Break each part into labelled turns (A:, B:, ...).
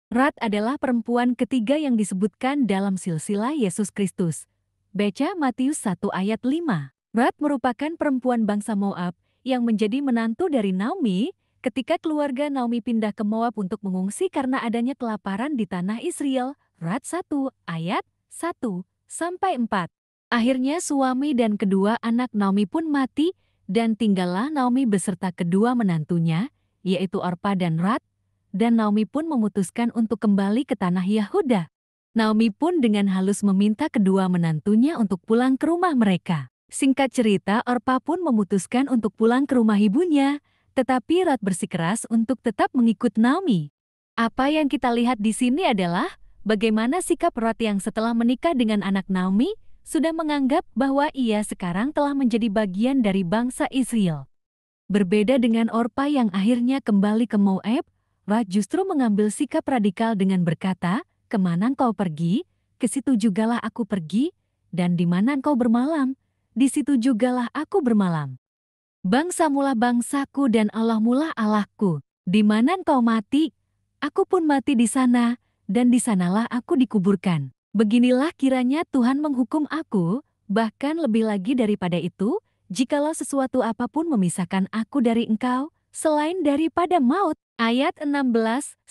A: Rat adalah perempuan ketiga yang disebutkan dalam silsilah Yesus Kristus. Baca Matius 1 ayat 5. Rat merupakan perempuan bangsa Moab yang menjadi menantu dari Naomi ketika keluarga Naomi pindah ke Moab untuk mengungsi karena adanya kelaparan di tanah Israel. Rat 1 ayat 1-4. Akhirnya suami dan kedua anak Naomi pun mati dan tinggallah Naomi beserta kedua menantunya, yaitu Orpa dan Rat, dan Naomi pun memutuskan untuk kembali ke tanah Yehuda. Naomi pun dengan halus meminta kedua menantunya untuk pulang ke rumah mereka. Singkat cerita, Orpa pun memutuskan untuk pulang ke rumah ibunya, tetapi Rat bersikeras untuk tetap mengikut Naomi. Apa yang kita lihat di sini adalah bagaimana sikap Rat yang setelah menikah dengan anak Naomi sudah menganggap bahwa ia sekarang telah menjadi bagian dari bangsa Israel. Berbeda dengan Orpa yang akhirnya kembali ke Moab, Rat justru mengambil sikap radikal dengan berkata, "Kemana engkau pergi, ke situ jugalah aku pergi, dan di mana engkau bermalam, di situ jugalah aku bermalam. Bangsa mula bangsaku dan Allah mula Allahku. Di mana engkau mati, aku pun mati di sana, dan di sanalah aku dikuburkan. Beginilah kiranya Tuhan menghukum aku, bahkan lebih lagi daripada itu, jikalau sesuatu apapun memisahkan aku dari engkau, selain daripada maut." Ayat 16-17.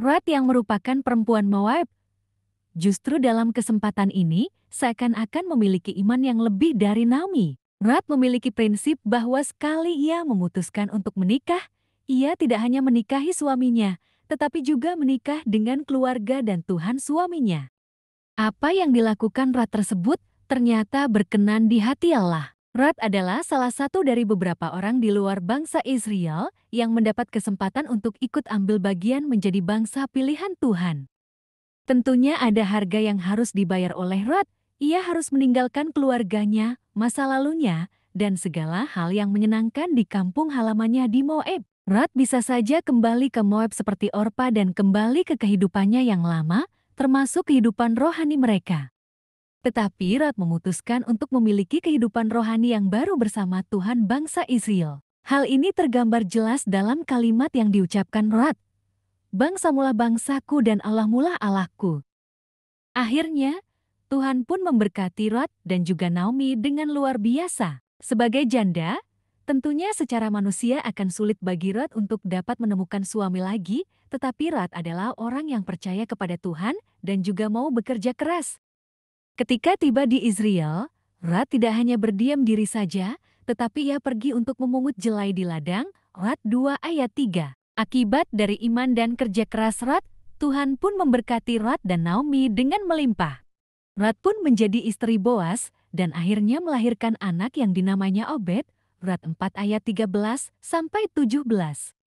A: Rat yang merupakan perempuan Moab, justru dalam kesempatan ini, seakan-akan memiliki iman yang lebih dari Naomi. Rat memiliki prinsip bahwa sekali ia memutuskan untuk menikah, ia tidak hanya menikahi suaminya, tetapi juga menikah dengan keluarga dan Tuhan suaminya. Apa yang dilakukan Rat tersebut ternyata berkenan di hati Allah. Rat adalah salah satu dari beberapa orang di luar bangsa Israel yang mendapat kesempatan untuk ikut ambil bagian menjadi bangsa pilihan Tuhan. Tentunya ada harga yang harus dibayar oleh Rat. Ia harus meninggalkan keluarganya, masa lalunya, dan segala hal yang menyenangkan di kampung halamannya di Moab. Rat bisa saja kembali ke Moab seperti Orpa dan kembali ke kehidupannya yang lama, termasuk kehidupan rohani mereka. Tetapi Rat memutuskan untuk memiliki kehidupan rohani yang baru bersama Tuhan bangsa Israel. Hal ini tergambar jelas dalam kalimat yang diucapkan Rat. "Bangsa mula bangsaku dan Allah mula Allahku." Akhirnya, Tuhan pun memberkati Rat dan juga Naomi dengan luar biasa. Sebagai janda, tentunya secara manusia akan sulit bagi Rat untuk dapat menemukan suami lagi, tetapi Rat adalah orang yang percaya kepada Tuhan dan juga mau bekerja keras. Ketika tiba di Israel, Rat tidak hanya berdiam diri saja, tetapi ia pergi untuk memungut jelai di ladang. Rat 2 ayat 3. Akibat dari iman dan kerja keras Rat, Tuhan pun memberkati Rat dan Naomi dengan melimpah. Rat pun menjadi istri Boas dan akhirnya melahirkan anak yang dinamanya Obed. Rat 4 ayat 13-17.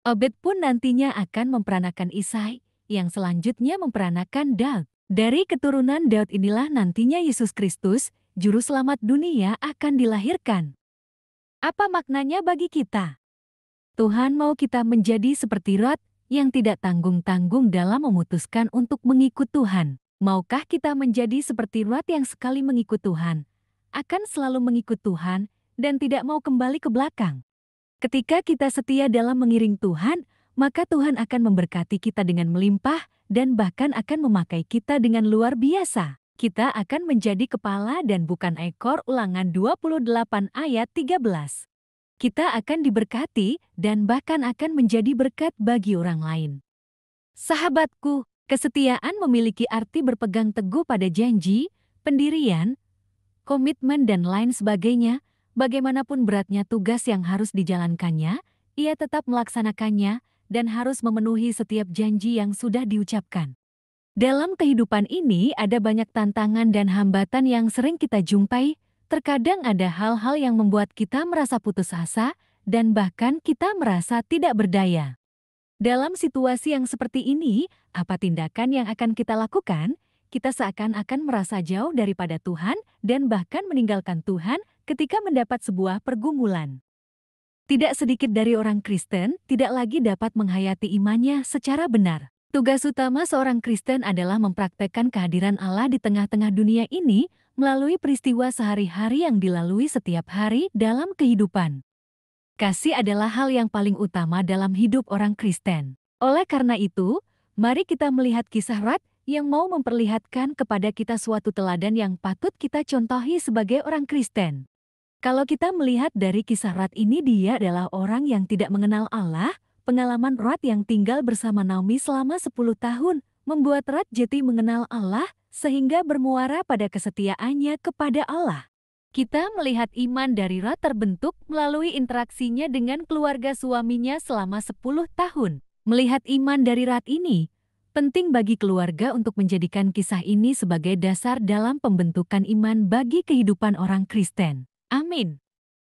A: Obed pun nantinya akan memperanakan Isai, yang selanjutnya memperanakan Daud. Dari keturunan Daud inilah nantinya Yesus Kristus, Juru Selamat dunia, akan dilahirkan. Apa maknanya bagi kita? Tuhan mau kita menjadi seperti Rat yang tidak tanggung-tanggung dalam memutuskan untuk mengikut Tuhan. Maukah kita menjadi seperti Rat yang sekali mengikut Tuhan, akan selalu mengikut Tuhan, dan tidak mau kembali ke belakang? Ketika kita setia dalam mengiring Tuhan, maka Tuhan akan memberkati kita dengan melimpah dan bahkan akan memakai kita dengan luar biasa. Kita akan menjadi kepala dan bukan ekor. Ulangan 28 ayat 13. Kita akan diberkati dan bahkan akan menjadi berkat bagi orang lain. Sahabatku, kesetiaan memiliki arti berpegang teguh pada janji, pendirian, komitmen dan lain sebagainya. Bagaimanapun beratnya tugas yang harus dijalankannya, ia tetap melaksanakannya dan harus memenuhi setiap janji yang sudah diucapkan. Dalam kehidupan ini ada banyak tantangan dan hambatan yang sering kita jumpai. Terkadang ada hal-hal yang membuat kita merasa putus asa dan bahkan kita merasa tidak berdaya. Dalam situasi yang seperti ini, apa tindakan yang akan kita lakukan? Kita seakan-akan merasa jauh daripada Tuhan dan bahkan meninggalkan Tuhan ketika mendapat sebuah pergumulan. Tidak sedikit dari orang Kristen tidak lagi dapat menghayati imannya secara benar. Tugas utama seorang Kristen adalah mempraktekkan kehadiran Allah di tengah-tengah dunia ini melalui peristiwa sehari-hari yang dilalui setiap hari dalam kehidupan. Kasih adalah hal yang paling utama dalam hidup orang Kristen. Oleh karena itu, mari kita melihat kisah Rat yang mau memperlihatkan kepada kita suatu teladan yang patut kita contohi sebagai orang Kristen. Kalau kita melihat dari kisah Rat ini, dia adalah orang yang tidak mengenal Allah. Pengalaman Rat yang tinggal bersama Naomi selama 10 tahun membuat Rat jadi mengenal Allah sehingga bermuara pada kesetiaannya kepada Allah. Kita melihat iman dari Rat terbentuk melalui interaksinya dengan keluarga suaminya selama 10 tahun. Melihat iman dari Rat ini, penting bagi keluarga untuk menjadikan kisah ini sebagai dasar dalam pembentukan iman bagi kehidupan orang Kristen. Amin.